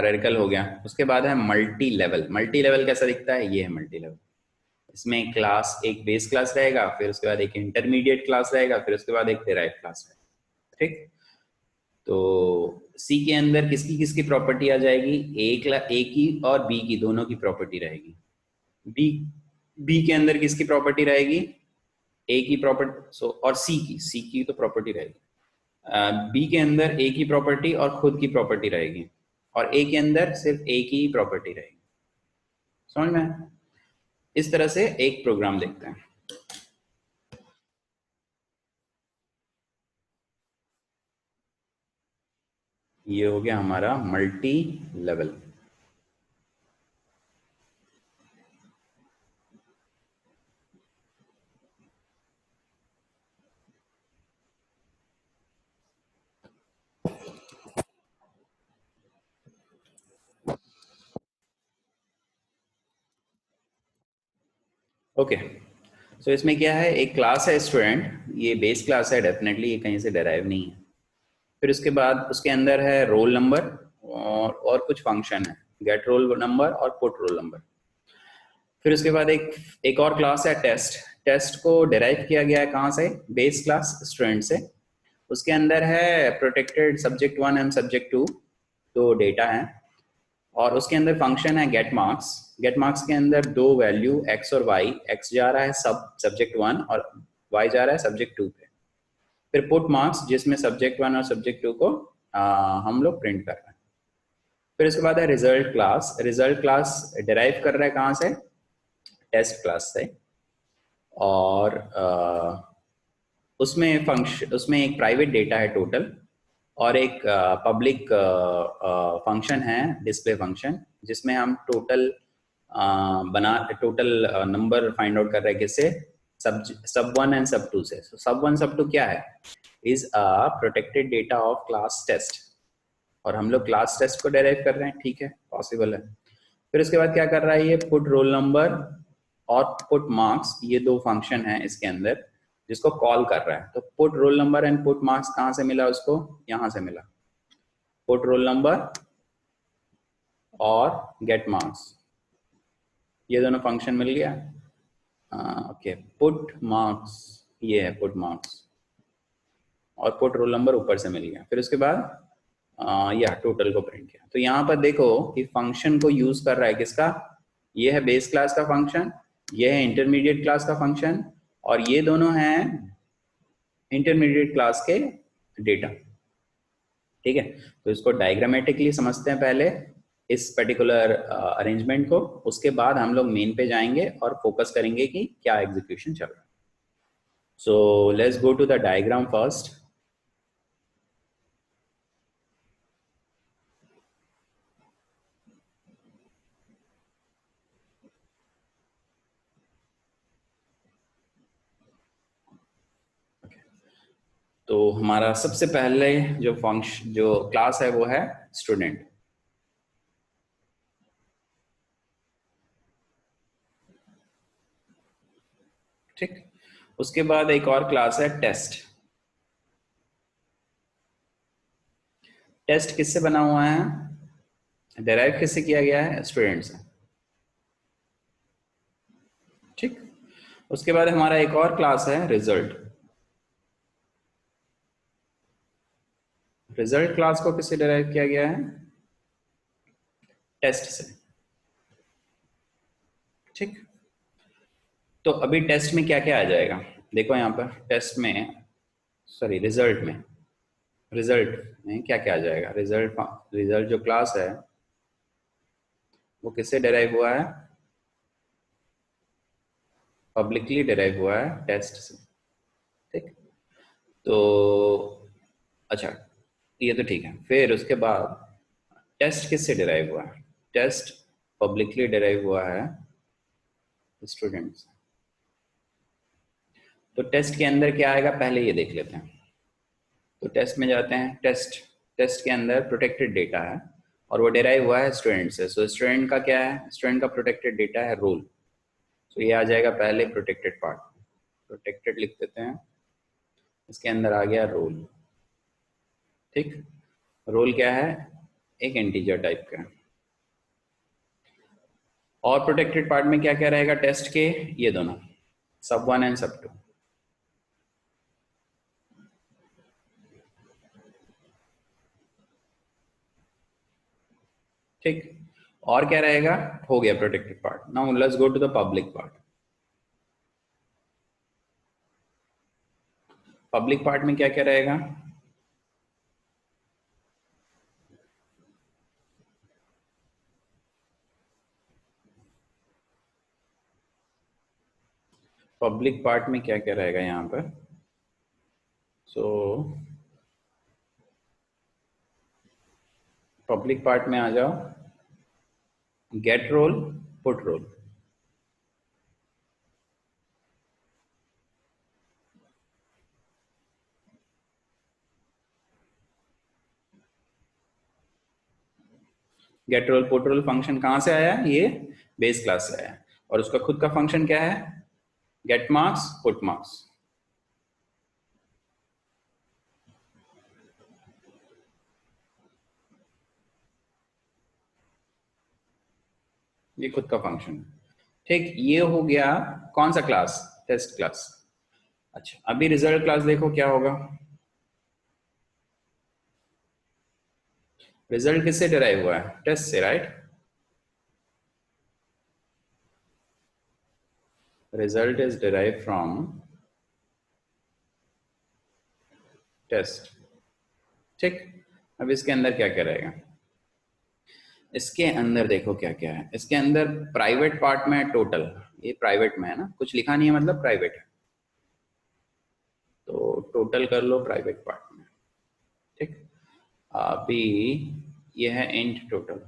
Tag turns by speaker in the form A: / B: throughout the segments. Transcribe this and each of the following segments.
A: Hierarchical हो गया। उसके बाद है मल्टी लेवल। मल्टी लेवल कैसा दिखता है, ये है मल्टी लेवल। इसमें क्लास, एक बेस क्लास रहेगा, फिर उसके बाद एक इंटरमीडिएट क्लास रहेगा, फिर उसके बाद एक डेराइव क्लास रहेगा। ठीक, तो सी के अंदर किसकी किसकी प्रॉपर्टी आ जाएगी, ए की और बी की, दोनों की प्रॉपर्टी रहेगी। बी बी के अंदर किसकी प्रॉपर्टी रहेगी, ए की प्रॉपर्टी, सो और सी की तो प्रॉपर्टी रहेगी। बी के अंदर ए की प्रॉपर्टी और खुद की प्रॉपर्टी रहेगी, और ए के अंदर सिर्फ ए की ही प्रॉपर्टी रहेगी। समझ में? इस तरह से एक प्रोग्राम देखते हैं। ये हो गया हमारा मल्टी लेवल। ओके, सो इसमें क्या है, एक क्लास है स्टूडेंट, ये बेस क्लास है डेफिनेटली, ये कहीं से डेराइव नहीं है। फिर उसके बाद उसके अंदर है रोल नंबर और कुछ फंक्शन है, गेट रोल नंबर और पुट रोल नंबर। फिर उसके बाद एक और क्लास है टेस्ट। टेस्ट को डिराइव किया गया है कहाँ से, बेस क्लास स्टूडेंट से। उसके अंदर है प्रोटेक्टेड सब्जेक्ट 1 एंड सब्जेक्ट 2, दो डेटा है, और उसके अंदर फंक्शन है गेट मार्क्स। गेट मार्क्स के अंदर दो वैल्यू x और y, x जा रहा है सब्जेक्ट 1 और y जा रहा है सब्जेक्ट 2 पे। फिर पुट मार्क्स जिसमें सब्जेक्ट 1 और सब्जेक्ट 2 को हम लोग प्रिंट कर रहे हैं। फिर इसके बाद है result class. Result class derive कर रहा है कहाँ से, टेस्ट क्लास से, और उसमें एक प्राइवेट डेटा है टोटल, और एक पब्लिक फंक्शन है डिस्प्ले फंक्शन, जिसमें हम टोटल नंबर फाइंड आउट कर रहे हैं किससे, सब 1 एंड सब 2 से। सब 1 सब 2 क्या है, is a protected data of class test, और हम लोग क्लास टेस्ट को डेराइव कर रहे हैं। ठीक है, पॉसिबल है। फिर उसके बाद क्या कर रहा है, ये पुट रोल नंबर और पुट मार्क्स, ये दो फंक्शन है इसके अंदर जिसको कॉल कर रहा है। तो put roll number and put marks कहाँ से मिला उसको, यहां से मिला, पुट रोल नंबर और गेट मार्क्स, ये दोनों फंक्शन मिल गया। ओके, पुट मार्क्स, ये है पुट मार्क्स, और पुट रोल नंबर ऊपर से मिल गया। फिर उसके बाद या टोटल को प्रिंट किया। तो यहाँ पर देखो कि फंक्शन को यूज कर रहा है किसका, ये है बेस क्लास का फंक्शन, ये है इंटरमीडिएट क्लास का फंक्शन, और ये दोनों हैं इंटरमीडिएट क्लास के डेटा। ठीक है, तो इसको डायग्रामेटिकली समझते हैं पहले इस पर्टिकुलर अरेंजमेंट को, उसके बाद हम लोग मेन पे जाएंगे और फोकस करेंगे कि क्या एग्जीक्यूशन चल रहा है। So let's go to the diagram first. तो हमारा सबसे पहले जो फंक्शन, जो क्लास है वो है स्टूडेंट। ठीक, उसके बाद एक और क्लास है टेस्ट। टेस्ट किससे बना हुआ है, डेराइव किससे किया गया है, स्टूडेंट से। ठीक, उसके बाद हमारा एक और क्लास है रिजल्ट। रिजल्ट क्लास को किससे डेराइव किया गया है, टेस्ट से। ठीक, तो अभी टेस्ट में क्या क्या आ जाएगा, देखो यहाँ पर टेस्ट में, सॉरी रिजल्ट में क्या क्या आ जाएगा। रिजल्ट जो क्लास है वो किससे डेराइव हुआ है, पब्लिकली डेराइव हुआ है टेस्ट से। ठीक, तो अच्छा, ये तो ठीक है। फिर उसके बाद टेस्ट किससे डिराइव हुआ है, टेस्ट पब्लिकली डिराइव हुआ है स्टूडेंट से। तो टेस्ट के अंदर क्या आएगा पहले ये देख लेते हैं। तो टेस्ट में जाते हैं, टेस्ट के अंदर प्रोटेक्टेड डेटा है और वो डिराइव हुआ है स्टूडेंट से। सो स्टूडेंट का क्या है, स्टूडेंट का प्रोटेक्टेड डेटा है रोल। सो ये आ जाएगा पहले प्रोटेक्टेड पार्ट, प्रोटेक्टेड लिख देते हैं, इसके अंदर आ गया रोल। ठीक, रोल क्या है, एक इंटीजर टाइप का। और प्रोटेक्टेड पार्ट में क्या क्या रहेगा टेस्ट के, ये दोनों sub1 एंड sub2। ठीक, और क्या रहेगा, हो गया protected part. Now let's go to the public part. Public part में क्या क्या रहेगा, पब्लिक पार्ट में क्या क्या रहेगा यहाँ पर। सो पब्लिक पार्ट में आ जाओ, get roll, put roll. Get roll put roll function कहाँ से आया, ये बेस क्लास से आया, और उसका खुद का फंक्शन क्या है, गेट मार्क्स पुट मार्क्स। ये खुद का फंक्शन। ठीक, ये हो गया कौन सा क्लास, टेस्ट क्लास। अच्छा, अभी रिजल्ट क्लास देखो क्या होगा। रिजल्ट किससे डिराइव हुआ है, टेस्ट से, right. Result is derive from test. ठीक, अब इसके अंदर क्या क्या रहेगा, इसके अंदर देखो क्या क्या है। इसके अंदर प्राइवेट पार्ट में टोटल, ये प्राइवेट में है ना, कुछ लिखा नहीं है मतलब प्राइवेट है, तो टोटल कर लो प्राइवेट पार्ट में। ठीक, अभी ये है इंट टोटल।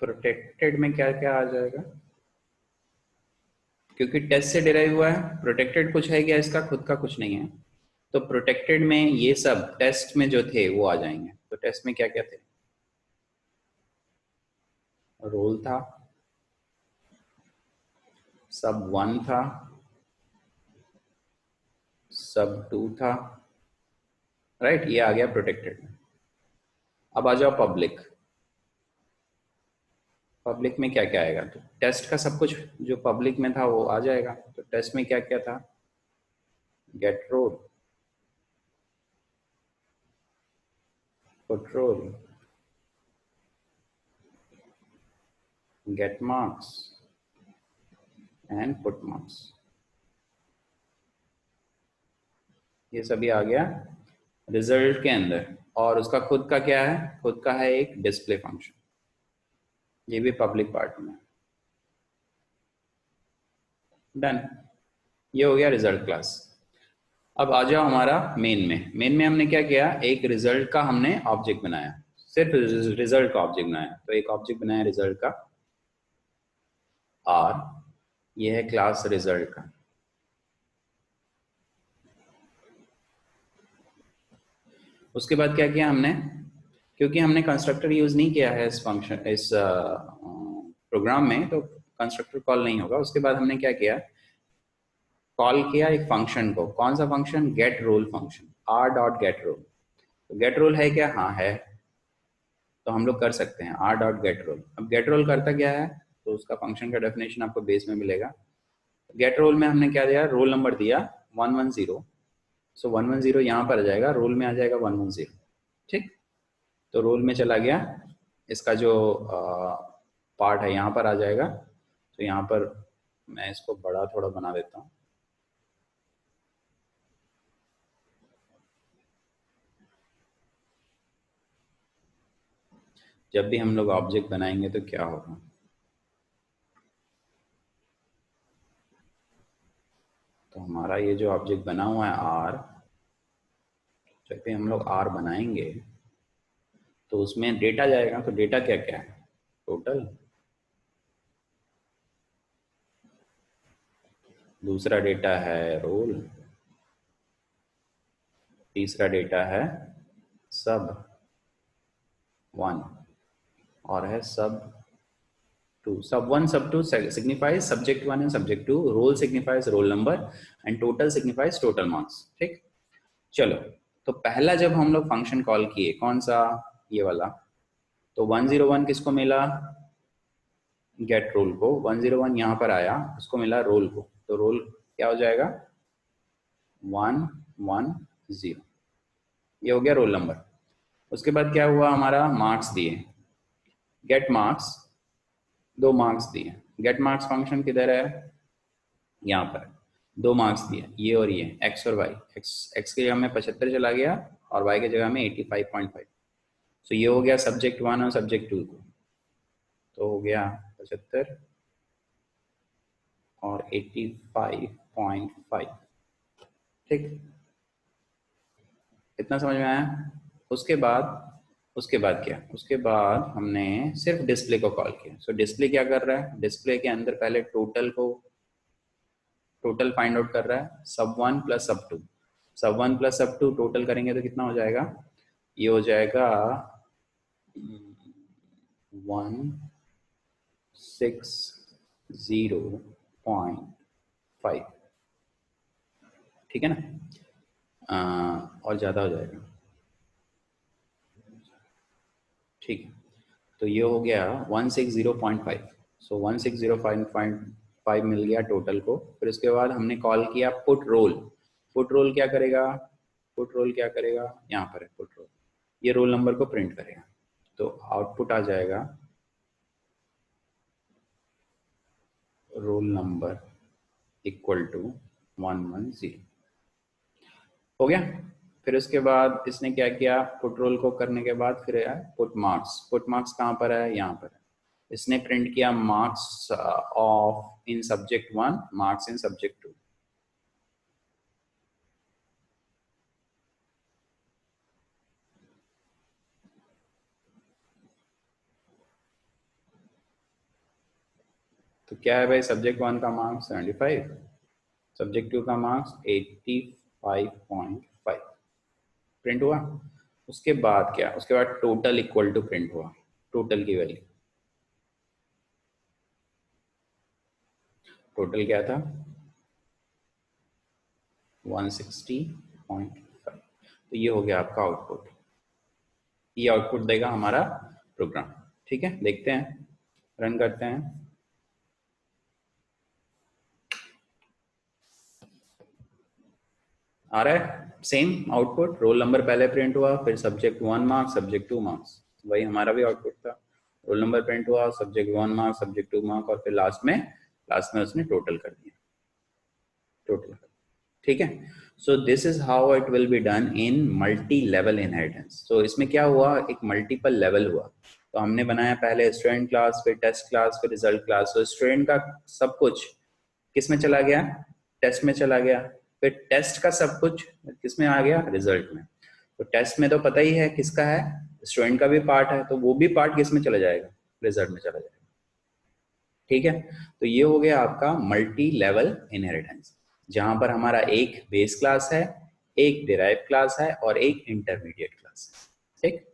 A: प्रोटेक्टेड में क्या क्या आ जाएगा, क्योंकि टेस्ट से डिराइव हुआ है, प्रोटेक्टेड कुछ है क्या इसका, खुद का कुछ नहीं है, तो प्रोटेक्टेड में ये सब टेस्ट में जो थे वो आ जाएंगे। तो टेस्ट में क्या क्या थे, रोल था, sub1 था, sub2 था, राइट, ये आ गया प्रोटेक्टेड में। अब आ जाओ पब्लिक। पब्लिक में क्या क्या आएगा, तो टेस्ट का सब कुछ जो पब्लिक में था वो आ जाएगा। तो टेस्ट में क्या क्या था, get roll, put roll, get marks and put marks, ये सभी आ गया रिजल्ट के अंदर। और उसका खुद का क्या है, खुद का है एक डिस्प्ले फंक्शन, ये भी पब्लिक पार्ट में। डन, ये हो गया रिजल्ट क्लास। अब आ जाओ हमारा मेन में। मेन में हमने क्या किया, एक रिजल्ट का हमने ऑब्जेक्ट बनाया, सिर्फ रिजल्ट का ऑब्जेक्ट बनाया। तो एक ऑब्जेक्ट बनाया रिजल्ट का, और ये है क्लास रिजल्ट का। उसके बाद क्या किया हमने, क्योंकि हमने कंस्ट्रक्टर यूज नहीं किया है इस फंक्शन, इस प्रोग्राम में, तो कंस्ट्रक्टर कॉल नहीं होगा। उसके बाद हमने क्या किया, कॉल किया एक फंक्शन को। कौन सा function, get roll function, R dot get roll. तो गेट रोल है क्या, हाँ है, तो हम लोग कर सकते हैं आर डॉट गेट रोल। अब गेट रोल करता क्या है, तो उसका फंक्शन का डेफिनेशन आपको बेस में मिलेगा। गेट रोल में हमने क्या दिया, रोल नंबर दिया 110। सो 110 यहाँ पर आ जाएगा, रोल में आ जाएगा 110। ठीक, तो रोल में चला गया, इसका जो पार्ट है यहाँ पर आ जाएगा। तो यहाँ पर मैं इसको बड़ा थोड़ा बना देता हूँ। जब भी हम लोग ऑब्जेक्ट बनाएंगे तो क्या होगा, तो हमारा ये जो ऑब्जेक्ट बना हुआ है आर, जब भी हम लोग आर बनाएंगे तो उसमें डेटा जाएगा। तो डेटा क्या क्या है, टोटल, दूसरा डेटा है रोल, तीसरा डेटा है सब 1, और है सब 2। सब 1 सब 2 signifies subject 1 and subject 2, roll signifies roll number, and total signifies total marks। ठीक, चलो, तो पहला जब हम लोग फंक्शन कॉल किए, कौन सा, ये वाला, तो 101 किसको मिला, गेट रोल को। 101 यहाँ पर आया, उसको मिला रोल को, तो रोल क्या हो जाएगा 110, ये हो गया रोल नंबर। उसके बाद क्या हुआ, हमारा मार्क्स दिए, गेट मार्क्स, 2 मार्क्स दिए। गेट मार्क्स फंक्शन किधर है, यहाँ पर 2 मार्क्स दिए, ये और ये, एक्स और वाई। एक्स की जगह में 75 चला गया और वाई की जगह में 85.5। तो ये हो गया सब्जेक्ट 1 और सब्जेक्ट 2 को, तो हो गया 75 और 85.5। ठीक, इतना समझ में आया। उसके बाद क्या, उसके बाद हमने सिर्फ डिस्प्ले को कॉल किया। सो डिस्प्ले क्या कर रहा है, डिस्प्ले के अंदर पहले टोटल फाइंड आउट कर रहा है, सब 1 प्लस सब 2। सब 1 प्लस सब 2 टोटल करेंगे तो कितना हो जाएगा, ये हो जाएगा 160.5। ठीक है ना, और ज़्यादा हो जाएगा। ठीक है, तो ये हो गया 160.5। सो 160.5 मिल गया टोटल को। फिर उसके बाद हमने कॉल किया पुट रोल। पुट रोल क्या करेगा, पुट रोल क्या करेगा, यहाँ पर है पुट रोल, ये रोल नंबर को प्रिंट करेगा। तो आउटपुट आ जाएगा रोल नंबर इक्वल टू 110, हो गया। फिर उसके बाद इसने क्या किया, पुट रोल को करने के बाद फिर आया पुट मार्क्स। पुट मार्क्स कहाँ पर है, यहाँ पर है। इसने प्रिंट किया marks of in subject 1, marks in subject 2। तो क्या है भाई, सब्जेक्ट 1 का मार्क्स 75, सब्जेक्ट 2 का मार्क्स 85.5 प्रिंट हुआ। उसके बाद क्या, उसके बाद टोटल इक्वल टू प्रिंट हुआ, टोटल की वैल्यू, टोटल क्या था 160.5। तो ये हो गया आपका आउटपुट, ये आउटपुट देगा हमारा प्रोग्राम। ठीक है, देखते हैं, रन करते हैं। आ रहा है सेम आउटपुट, रोल नंबर पहले प्रिंट हुआ, फिर सब्जेक्ट 1 मार्क्स, सब्जेक्ट 2 मार्क्स, वही हमारा भी आउटपुट था। रोल नंबर प्रिंट हुआ, सब्जेक्ट 1 मार्क्स, सब्जेक्ट 2 मार्क्स, और फिर लास्ट में उसने टोटल कर दिया, टोटल। ठीक है, so this is how it will be done in multi level inheritance. तो इसमें क्या हुआ, एक मल्टीपल लेवल हुआ। तो हमने बनाया पहले स्टूडेंट क्लास, फिर टेस्ट क्लास, फिर रिजल्ट क्लास। तो स्टूडेंट का सब कुछ किस में चला गया, टेस्ट में चला गया। फिर टेस्ट का सब कुछ किस में आ गया, रिजल्ट में। तो टेस्ट में तो पता ही है किसका है, स्टूडेंट का भी पार्ट है, तो वो भी पार्ट किस में चला जाएगा, रिजल्ट में चला जाएगा। ठीक है, तो ये हो गया आपका मल्टी लेवल इनहेरिटेंस, जहां पर हमारा एक बेस क्लास है, एक डिराइव क्लास है और एक इंटरमीडिएट क्लास है। ठीक।